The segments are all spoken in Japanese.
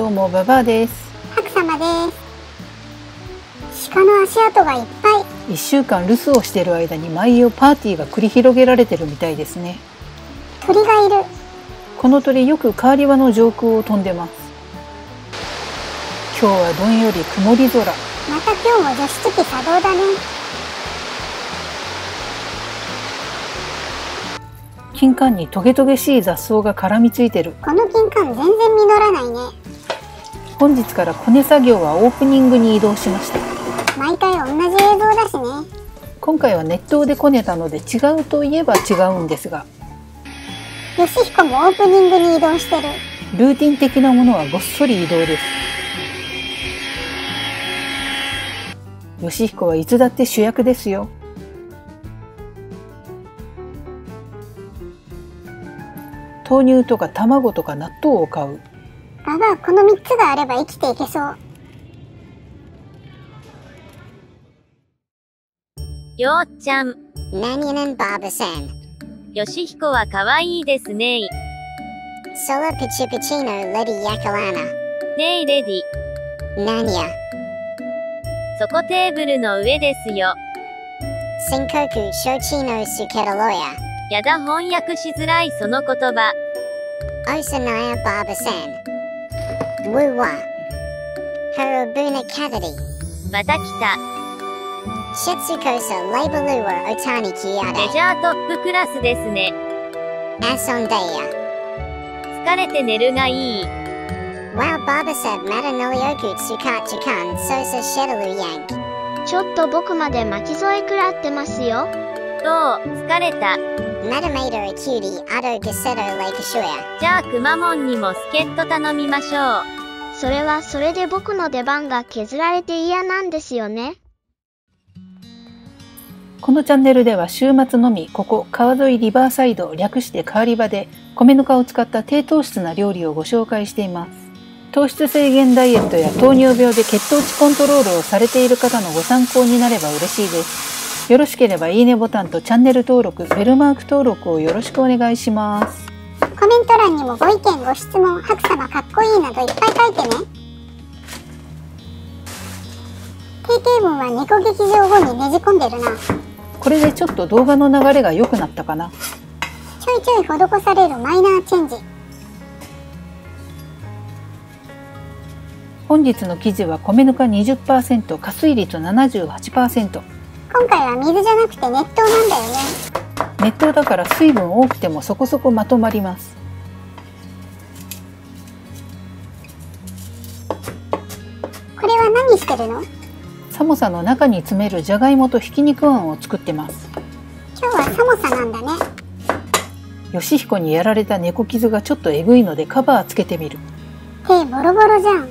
どうもババアです。白様です。鹿の足跡がいっぱい。1週間留守をしている間に毎夜パーティーが繰り広げられてるみたいですね。鳥がいる。この鳥よくカーリバの上空を飛んでます。今日はどんより曇り空。また今日も除湿機作動だね。金柑にトゲトゲしい雑草が絡みついてる。この金柑全然実らないね。本日からコネ作業はオープニングに移動しました。毎回同じ映像だしね。今回は熱湯でこねたので違うといえば違うんですが、ヨシヒコもオープニングに移動してる。ルーティン的なものはごっそり移動です。ヨシヒコはいつだって主役ですよ。豆乳とか卵とか納豆を買う。ババア、この3つがあれば生きていけそう。ようちゃん。何やねんバーバさん。ヨシヒコは可愛いですね。ソラピチピチのレディヤカラナ。ねえレディ。何や。そこテーブルの上ですよ。新国ショチのスケロロヤ。やだ翻訳しづらいその言葉。おいさなやバーバさん。ウーワ。ハロブーナカダディ。また来た。シェツコサライブルーワオタニキヤレジャートップクラスですね。遊んでや。疲れて寝るがいい。わバーバサブマダノリオクツカチカンソーサシェドルヤンク。ちょっと僕まで巻き添え食らってますよ。どう、疲れた。マダメイドアキューティアドガセドレイクシュア。じゃあくまモンにも助っ人頼みましょう。それはそれで僕の出番が削られて嫌なんですよね。このチャンネルでは週末のみここ川沿いリバーサイド略してカーリバで米ぬかを使った低糖質な料理をご紹介しています。糖質制限ダイエットや糖尿病で血糖値コントロールをされている方のご参考になれば嬉しいです。よろしければいいねボタンとチャンネル登録、ベルマーク登録をよろしくお願いします。コメント欄にもご意見ご質問、白様かっこいいなどいっぱい書いてね。定型文は猫劇場後にねじ込んでるな。これでちょっと動画の流れが良くなったかな。ちょいちょい施されるマイナーチェンジ。本日の生地は米ぬか 20%、加水率 78%。今回は水じゃなくて熱湯なんだよね。熱湯だから水分多くてもそこそこまとまります。これは何してるの？サモサの中に詰めるじゃがいもとひき肉あんを作ってます。今日はサモサなんだね。ヨシヒコにやられた猫傷がちょっとえぐいのでカバーつけてみる。手ボロボロじゃん。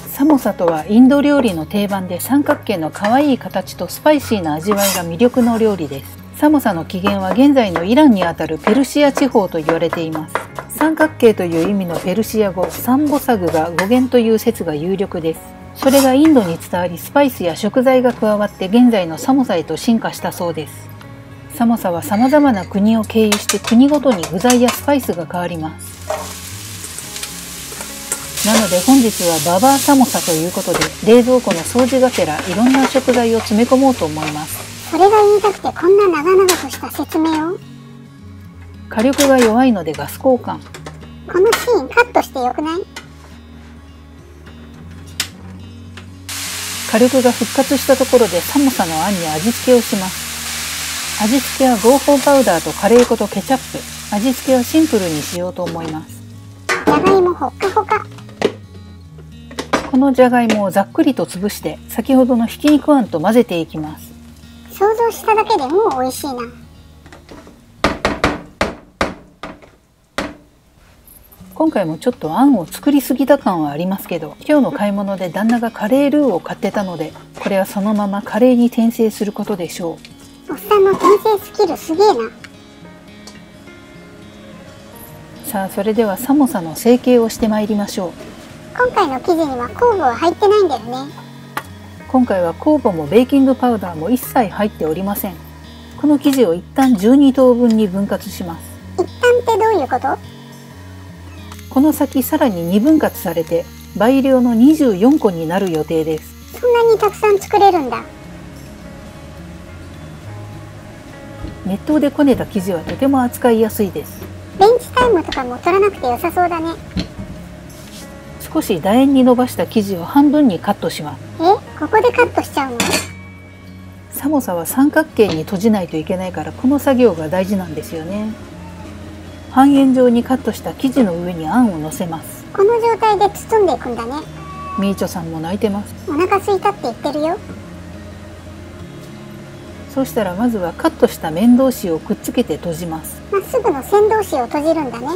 サモサとはインド料理の定番で三角形の可愛い形とスパイシーな味わいが魅力の料理です。サモサの起源は現在のイランにあたるペルシア地方と言われています。三角形という意味のペルシア語サンボサグが語源という説が有力です。それがインドに伝わりスパイスや食材が加わって現在のサモサへと進化したそうです。サモサは様々な国を経由して国ごとに具材やスパイスが変わります。なので本日はババアサモサということで冷蔵庫の掃除がてらいろんな食材を詰め込もうと思います。それが言いたくてこんな長々とした説明を。火力が弱いのでガス交換。このシーンカットしてよくない？火力が復活したところでサモサのあんに味付けをします。味付けは合法パウダーとカレー粉とケチャップ。味付けはシンプルにしようと思います。じゃがいもほっかほか。このじゃがいもをざっくりと潰して先ほどのひき肉あんと混ぜていきます。想像しただけでもう美味しいな。今回もちょっとあんを作りすぎた感はありますけど、今日の買い物で旦那がカレールーを買ってたので、これはそのままカレーに転生することでしょう。おっさんの転生スキルすげえな。さあそれではサモサの成形をしてまいりましょう。今回の生地には酵母は入ってないんだよね。今回は酵母もベーキングパウダーも一切入っておりません。この生地を一旦12等分に分割します。一旦ってどういうこと？この先さらに2分割されて倍量の24個になる予定です。そんなにたくさん作れるんだ。熱湯でこねた生地はとても扱いやすいです。ベンチタイムとかも取らなくて良さそうだね。少し楕円に伸ばした生地を半分にカットします。ここでカットしちゃうの？サモサは三角形に閉じないといけないからこの作業が大事なんですよね。半円状にカットした生地の上にあんを乗せます。この状態で包んでいくんだね。みーちょさんも泣いてます。お腹空いたって言ってるよ。そうしたらまずはカットした面同士をくっつけて閉じます。まっすぐの線同士を閉じるんだね。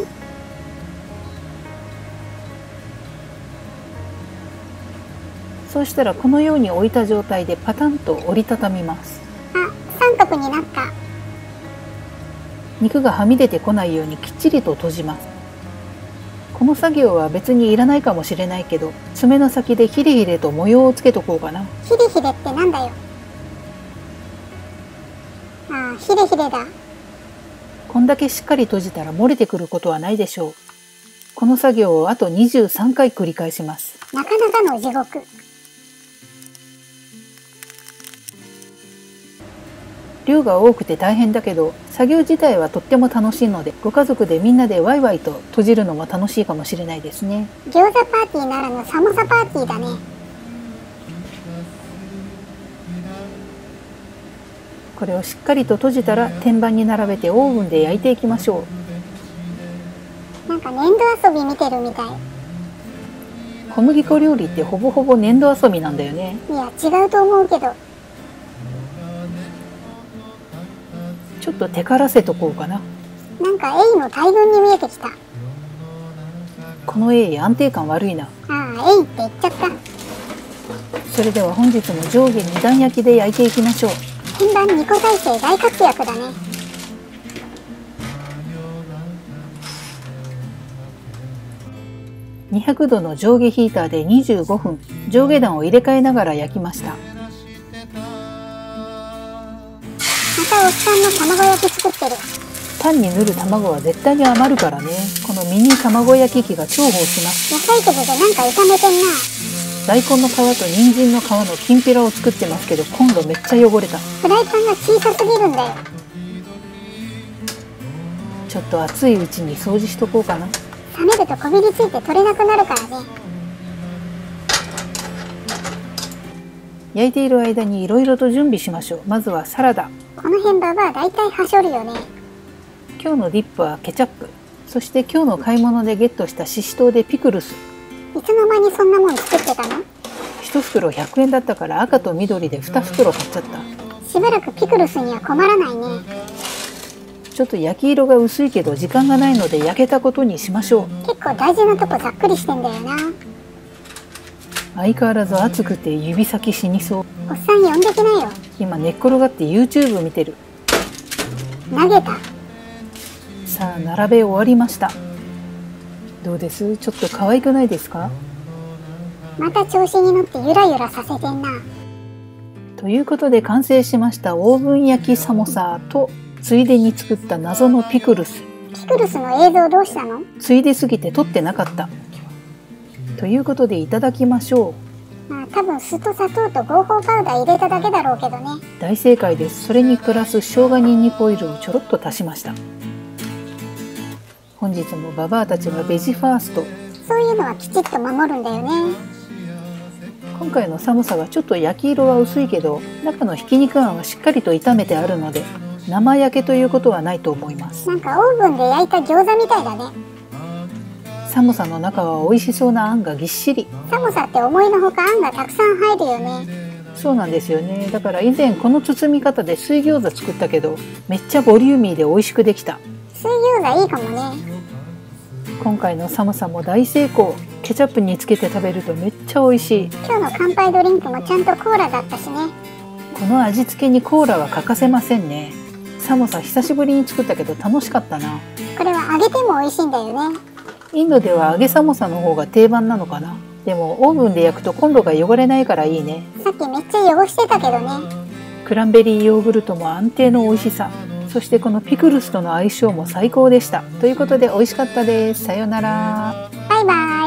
そうしたらこのように置いた状態でパタンと折りたたみます。あ、三角になった。肉がはみ出てこないようにきっちりと閉じます。この作業は別にいらないかもしれないけど、爪の先でヒレヒレと模様をつけとこうかな。ヒレヒレってなんだよ。ああ、ヒレヒレだ。こんだけしっかり閉じたら漏れてくることはないでしょう。この作業をあと23回繰り返します。なかなかの地獄。量が多くて大変だけど、作業自体はとっても楽しいので、ご家族でみんなでワイワイと閉じるのも楽しいかもしれないですね。餃子パーティーならぬサモサパーティーだね。これをしっかりと閉じたら天板に並べてオーブンで焼いていきましょう。なんか粘土遊び見てるみたい。小麦粉料理ってほぼほぼ粘土遊びなんだよね。いや違うと思うけど。ちょっとテカらせとこうかな。なんかエイの大群に見えてきた。このエイ安定感悪いな。ああ、エイって言っちゃった。それでは本日も上下2段焼きで焼いていきましょう。天板2個体制大活躍だね。200度の上下ヒーターで25分、上下段を入れ替えながら焼きました。またおっさんの卵焼き作ってる。パンに塗る卵は絶対に余るからね。このミニ卵焼き器が重宝します。野菜くずでなんか炒めてんな。大根の皮と人参の皮のきんぴらを作ってますけど、今度めっちゃ汚れた。フライパンが小さすぎるんだよ。ちょっと熱いうちに掃除しとこうかな。冷めるとこびりついて取れなくなるからね。焼いている間にいろいろと準備しましょう。まずはサラダ。この辺ババア大体はしょるよね。今日のディップはケチャップ。そして今日の買い物でゲットしたししとうでピクルス。いつの間にそんなもん作ってたの？1袋100円だったから赤と緑で2袋買っちゃった。しばらくピクルスには困らないね。ちょっと焼き色が薄いけど時間がないので焼けたことにしましょう。結構大事なとこざっくりしてんだよな。相変わらず熱くて指先死にそう。おっさん呼んできなよ。今寝っ転がって YouTube 見てる。投げた。さあ並べ終わりました。どうです？ちょっと可愛くないですか？また調子に乗ってゆらゆらさせてんな。ということで完成しましたオーブン焼きサモサと、ついでに作った謎のピクルス。ピクルスの映像どうしたの？ついですぎて撮ってなかった。ということでいただきましょう。まあ多分酢と砂糖と合法パウダー入れただけだろうけどね。大正解です。それにプラス生姜にんにくオイルをちょろっと足しました。本日もババアたちはベジファースト。そういうのはきちっと守るんだよね。今回の寒さはちょっと焼き色は薄いけど、中のひき肉あんはしっかりと炒めてあるので、生焼けということはないと思います。なんかオーブンで焼いた餃子みたいだね。寒さの中は美味しそうなあんがぎっしり。寒さって思いのほかあんがたくさん入るよね。そうなんですよね。だから以前この包み方で水餃子作ったけど、めっちゃボリューミーで美味しくできた。水餃子いいかもね。今回の寒さも大成功。ケチャップにつけて食べるとめっちゃ美味しい。今日の乾杯ドリンクもちゃんとコーラだったしね。この味付けにコーラは欠かせませんね。サモサ久しぶりに作ったけど楽しかったな。これは揚げても美味しいんだよね。インドでは揚げサモサの方が定番なのかな。でもオーブンで焼くとコンロが汚れないからいいね。さっきめっちゃ汚してたけどね。クランベリーヨーグルトも安定の美味しさ。そそしてこのピクルスとの相性も最高でした。ということで美味しかったです。さようなら。バイバイ。